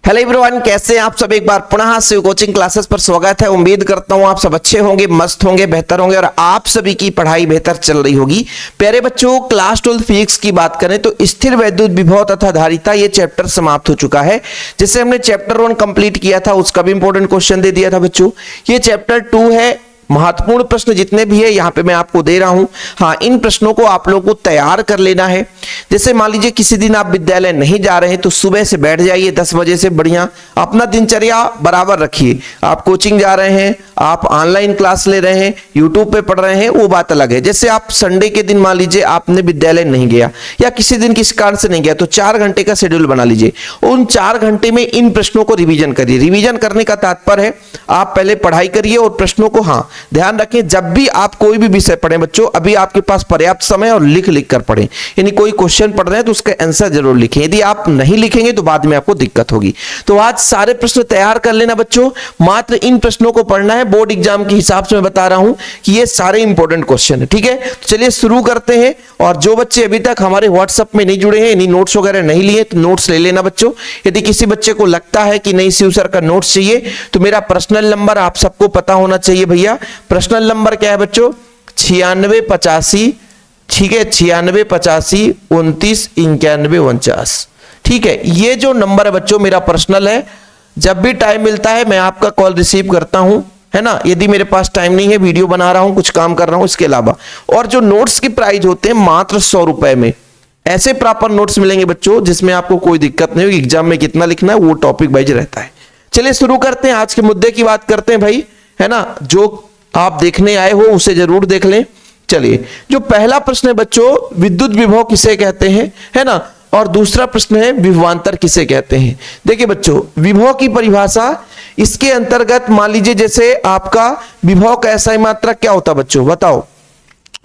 Hello everyone, कैसे हैं आप सब। एक बार पुनः शिव कोचिंग क्लासेस पर स्वागत है। उम्मीद करता हूं आप सब अच्छे होंगे, मस्त होंगे, बेहतर होंगे और आप सभी की पढ़ाई बेहतर चल रही होगी। प्यारे बच्चों, क्लास 12 फिजिक्स की बात करें तो स्थिर वैद्युत विभव तथा धारिता ये चैप्टर समाप्त हो चुका है। जिससे हमने चैप्टर 1 कंप्लीट किया था, उसका भी इंपॉर्टेंट क्वेश्चन दे दिया था बच्चों। ये चैप्टर 2 है। महत्वपूर्ण प्रश्न जितने भी है यहाँ पे मैं आपको दे रहा हूं। हाँ, इन प्रश्नों को आप लोगों को तैयार कर लेना है। जैसे मान लीजिए किसी दिन आप विद्यालय नहीं जा रहे हैं तो सुबह से बैठ जाइए 10 बजे से, बढ़िया अपना दिनचर्या बराबर रखिए। आप कोचिंग जा रहे हैं, आप ऑनलाइन क्लास ले रहे हैं, यूट्यूब पे पढ़ रहे हैं, वो बात अलग है। जैसे आप संडे के दिन मान लीजिए आपने विद्यालय नहीं गया या किसी दिन किसी कारण से नहीं गया तो 4 घंटे का शेड्यूल बना लीजिए। उन 4 घंटे में इन प्रश्नों को रिवीजन करिए। रिवीजन करने का तात्पर्य है आप पहले पढ़ाई करिए और प्रश्नों को, हाँ ध्यान रखें, जब भी आप कोई भी विषय पढ़ें बच्चों, अभी आपके पास पर्याप्त समय और लिख लिख कर पढ़ें। यानी कोई क्वेश्चन पढ़ रहे हैं तो उसका आंसर जरूर लिखें। यदि आप नहीं लिखेंगे तो बाद में आपको दिक्कत होगी। तो आज सारे प्रश्न तैयार कर लेना बच्चों। मात्र इन प्रश्नों को पढ़ना है। बोर्ड एग्जाम के हिसाब से मैं बता रहा हूं कि ये सारे इंपॉर्टेंट क्वेश्चन है। ठीक है, तो चलिए शुरू करते हैं। और जो बच्चे अभी तक हमारे व्हाट्सएप में नहीं जुड़े हैं, यानी नोट्स वगैरह नहीं लिए, तो नोट्स ले लेना बच्चों। यदि किसी बच्चे को लगता है कि नहीं शिव सर का नोट्स चाहिए तो मेरा पर्सनल नंबर आप सबको पता होना चाहिए भैया। पर्सनल नंबर क्या है बच्चों? 9685, ठीक है, 9685 29 91 49। ठीक है, ये जो नंबर है बच्चों मेरा पर्सनल है। जब भी टाइम मिलता है मैं आपका कॉल रिसीव करता हूं, है ना। यदि मेरे पास टाइम नहीं है, वीडियो बना रहा हूं, कुछ काम कर रहा हूं, इसके अलावा। और जो नोट्स की प्राइस होते हैं मात्र 100 रुपए में ऐसे प्रॉपर नोट्स मिलेंगे बच्चों जिसमें आपको कोई दिक्कत नहीं होगी। एग्जाम में कितना लिखना है वो टॉपिक वाइज रहता है। चलिए शुरू करते हैं, आज के मुद्दे की बात करते हैं भाई, है ना। जो आप देखने आए हो उसे जरूर देख लें। चलिए, जो पहला प्रश्न है बच्चों, विद्युत विभव किसे कहते हैं, है ना। और दूसरा प्रश्न है विभवांतर किसे कहते हैं। देखिए बच्चों, विभव की परिभाषा, इसके अंतर्गत मान लीजिए जैसे आपका विभव का ऐसा ही मात्रक क्या होता है बच्चों, बताओ?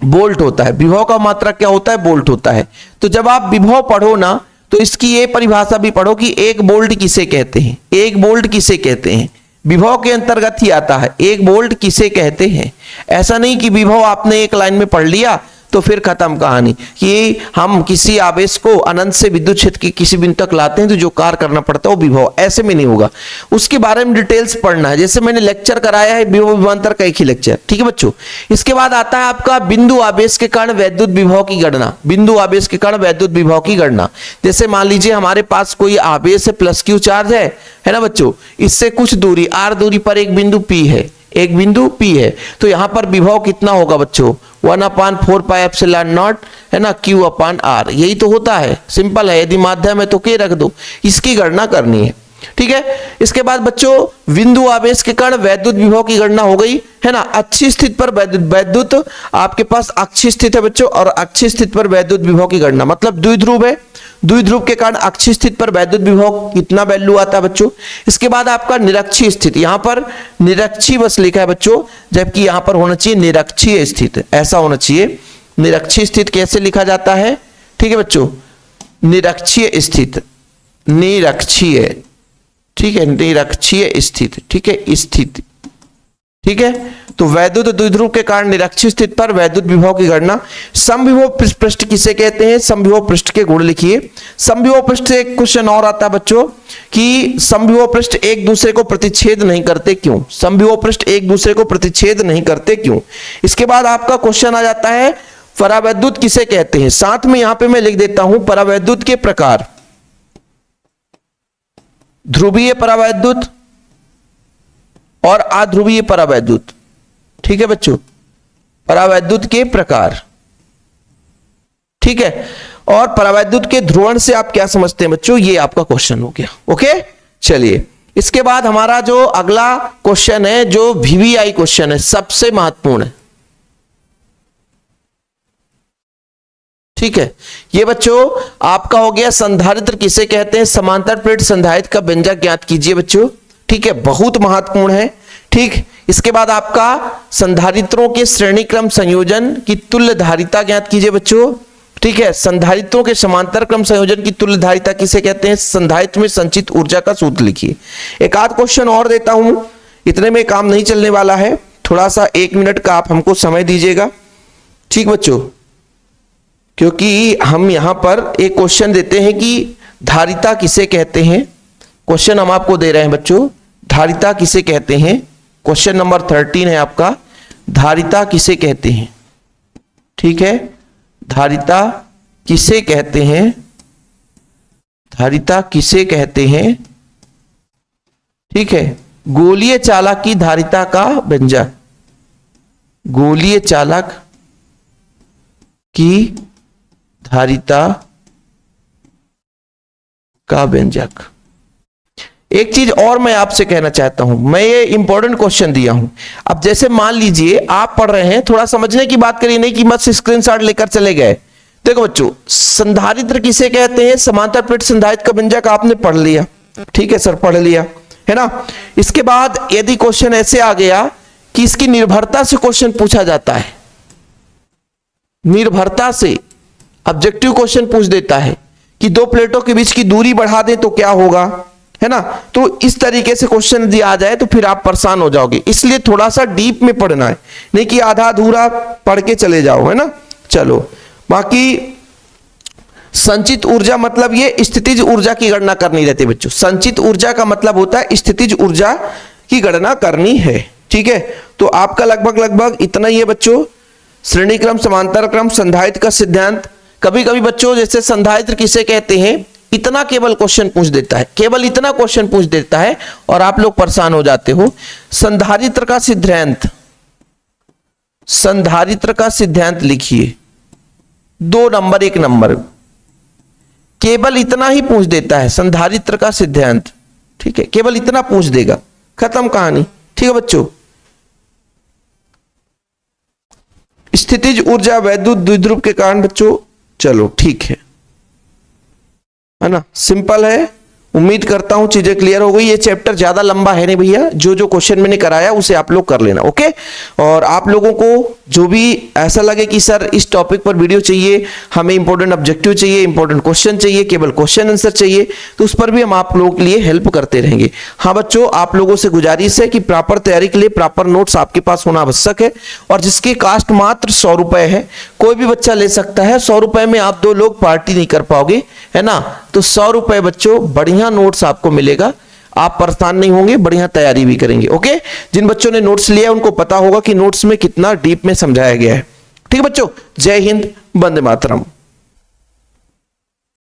वोल्ट होता है। विभव का मात्रक क्या होता है? वोल्ट होता है। तो जब आप विभव पढ़ो ना तो इसकी ये परिभाषा भी पढ़ो कि 1 वोल्ट किसे कहते हैं। 1 वोल्ट किसे कहते हैं, विभव के अंतर्गत ही आता है। 1 वोल्ट किसे कहते हैं। ऐसा नहीं कि विभव आपने एक लाइन में पढ़ लिया तो फिर खत्म कहानी कि हम किसी आवेश को अनंत से विद्युत क्षेत्र के किसी बिंदु तक लाते हैं तो जो कार्य करना पड़ता है वो विभव। ऐसे में नहीं होगा, उसके बारे में डिटेल्स पढ़ना है। जैसे मैंने लेक्चर कराया है विभव विभवांतर का, एक ही लेक्चर, ठीक है बच्चों। इसके बाद आता है आपका बिंदु आवेश के कारण वैद्युत विभव की गणना। बिंदु आवेश के कारण वैद्युत विभव की गणना, जैसे मान लीजिए हमारे पास कोई आवेश है, प्लस Q चार्ज है ना बच्चों। इससे कुछ दूरी r दूरी पर एक बिंदु P है, एक बिंदु P है। तो यहां पर विभव कितना होगा बच्चों? 1/4 पाई एप्सिलॉन नॉट, है ना, Q/R। यही तो होता है, सिंपल है। यदि माध्यम है तो K रख दो, इसकी गणना करनी है। ठीक है, इसके बाद बच्चों बिंदु आवेश के कारण वैद्युत विभव की गणना हो गई, है ना। अच्छी स्थिति पर वैद्युत आपके पास अक्षीय स्थिति है बच्चों, और अक्षीय स्थिति पर वैद्युत विभव की गणना, मतलब द्विध्रुव है। द्विध्रुव के कारण अक्षीय स्थिति पर वैद्युत विभव कितना वैल्यू आता है बच्चों। इसके बाद आपका निरक्षीय स्थिति, यहां पर निरक्षीय बस लिखा है बच्चों, जबकि यहां पर होना चाहिए निरक्षीय स्थिति, ऐसा होना चाहिए। निरक्षीय स्थिति कैसे लिखा जाता है? ठीक है बच्चों, निरक्षीय स्थिति, निरक्षीय, ठीक है, निरक्षीय स्थिति, ठीक है, स्थिति, ठीक है। तो वैद्युत द्विध्रुव के कारण निरक्षीय स्थिति पर वैद्युत विभव की गणना। समविभव पृष्ठ किसे कहते हैं? समविभव पृष्ठ के गुण लिखिए। समविभव पृष्ठ से एक क्वेश्चन और आता है बच्चों कि समविभव पृष्ठ एक दूसरे को प्रतिच्छेद नहीं करते क्यों? समविभव पृष्ठ एक दूसरे को प्रतिच्छेद नहीं करते क्यों? इसके बाद आपका क्वेश्चन आ जाता है परावैद्युत किसे कहते हैं। साथ में यहां पर मैं लिख देता हूं परावैद्युत के प्रकार, ध्रुवीय परावैद्युत और अध्रुवीय परावैद्युत। ठीक है बच्चों, परावैद्युत के प्रकार, ठीक है। और परावैद्युत के ध्रुवण से आप क्या समझते हैं बच्चों, ये आपका क्वेश्चन हो गया। ओके, चलिए इसके बाद हमारा जो अगला क्वेश्चन है, जो VVI क्वेश्चन है, सबसे महत्वपूर्ण है। ठीक है, ये बच्चों आपका हो गया संधारित्र किसे कहते हैं। समांतर प्लेट संधारित्र का व्यंजक ज्ञात कीजिए बच्चों। ठीक है, बहुत महत्वपूर्ण है। ठीक, इसके बाद आपका संधारित्रों के श्रेणी क्रम संयोजन की तुल्य धारिता ज्ञात कीजिए बच्चों। ठीक है, संधारित्रों के समांतर क्रम संयोजन की तुल्य धारिता किसे कहते हैं। संधारित्र में संचित ऊर्जा का सूत्र लिखिए। एक आध क्वेश्चन और देता हूं, इतने में काम नहीं चलने वाला है, थोड़ा सा 1 मिनट का आप हमको समय दीजिएगा। ठीक बच्चों, क्योंकि हम यहां पर एक क्वेश्चन देते हैं कि धारिता किसे कहते हैं, क्वेश्चन हम आपको दे रहे हैं बच्चों, धारिता किसे कहते हैं। क्वेश्चन नंबर 13 है आपका, धारिता किसे कहते हैं। ठीक है, धारिता किसे कहते हैं, धारिता किसे कहते हैं। ठीक है, गोलीय चालक की धारिता का व्यंजक, गोलीय चालक की धारिता का व्यंजक। एक चीज और मैं आपसे कहना चाहता हूं, मैं ये इंपॉर्टेंट क्वेश्चन दिया हूं। अब जैसे मान लीजिए आप पढ़ रहे हैं, थोड़ा समझने की बात करिए, नहीं कि मत स्क्रीनशॉट लेकर चले गए। देखो बच्चों, संधारित्र किसे कहते हैं, समांतर प्लेट संधारित्र का व्यंजक आपने पढ़ लिया। ठीक है सर, पढ़ लिया है ना। इसके बाद यदि क्वेश्चन ऐसे आ गया कि इसकी निर्भरता से क्वेश्चन पूछा जाता है, निर्भरता से ऑब्जेक्टिव क्वेश्चन पूछ देता है कि दो प्लेटों के बीच की दूरी बढ़ा दें तो क्या होगा, है ना। तो इस तरीके से क्वेश्चन यदि आ जाए तो फिर आप परेशान हो जाओगे। इसलिए थोड़ा सा डीप में पढ़ना है, नहीं कि आधा अधूरा पढ़ के चले जाओ, है ना। चलो, बाकी संचित ऊर्जा मतलब ये स्थितिज ऊर्जा की गणना करनी रहती है बच्चों। संचित ऊर्जा का मतलब होता है स्थितिज ऊर्जा की गणना करनी है। ठीक है, तो आपका लगभग इतना ही है बच्चों। श्रेणी क्रम, समांतर क्रम, संधारित्र का सिद्धांत। कभी कभी बच्चों जैसे संधारित्र किसे कहते हैं, इतना केवल क्वेश्चन पूछ देता है, केवल इतना क्वेश्चन पूछ देता है और आप लोग परेशान हो जाते हो। संधारित्र का सिद्धांत, संधारित्र का सिद्धांत लिखिए, 2 नंबर 1 नंबर, केवल इतना ही पूछ देता है संधारित्र का सिद्धांत। ठीक है, केवल इतना पूछ देगा, खत्म कहानी। ठीक है बच्चों, स्थितिज ऊर्जा वैद्युत द्विध्रुव के कारण बच्चों, चलो ठीक है ना, सिंपल है। उम्मीद करता हूं चीजें क्लियर हो गई। ये चैप्टर ज्यादा लंबा है नहीं भैया, जो जो क्वेश्चन मैंने कराया उसे आप लोग कर लेना, ओके। और आप लोगों को जो भी ऐसा लगे कि सर इस टॉपिक पर वीडियो चाहिए, हमें इंपॉर्टेंट ऑब्जेक्टिव चाहिए, इंपॉर्टेंट क्वेश्चन चाहिए, केवल क्वेश्चन आंसर चाहिए, तो उस पर भी हम आप लोगों के लिए हेल्प करते रहेंगे। हाँ बच्चों, आप लोगों से गुजारिश है कि प्रॉपर तैयारी के लिए प्रॉपर नोट्स आपके पास होना आवश्यक है, और जिसकी कास्ट मात्र 100 रुपए है, कोई भी बच्चा ले सकता है। 100 रुपए में आप 2 लोग पार्टी नहीं कर पाओगे, है ना। तो 100 रुपए बच्चों, बढ़िया नोट्स आपको मिलेगा, आप परेशान नहीं होंगे, बढ़िया तैयारी भी करेंगे, ओके। जिन बच्चों ने नोट्स लिया उनको पता होगा कि नोट्स में कितना डीप में समझाया गया है। ठीक है बच्चों, जय हिंद, वंदे मातरम।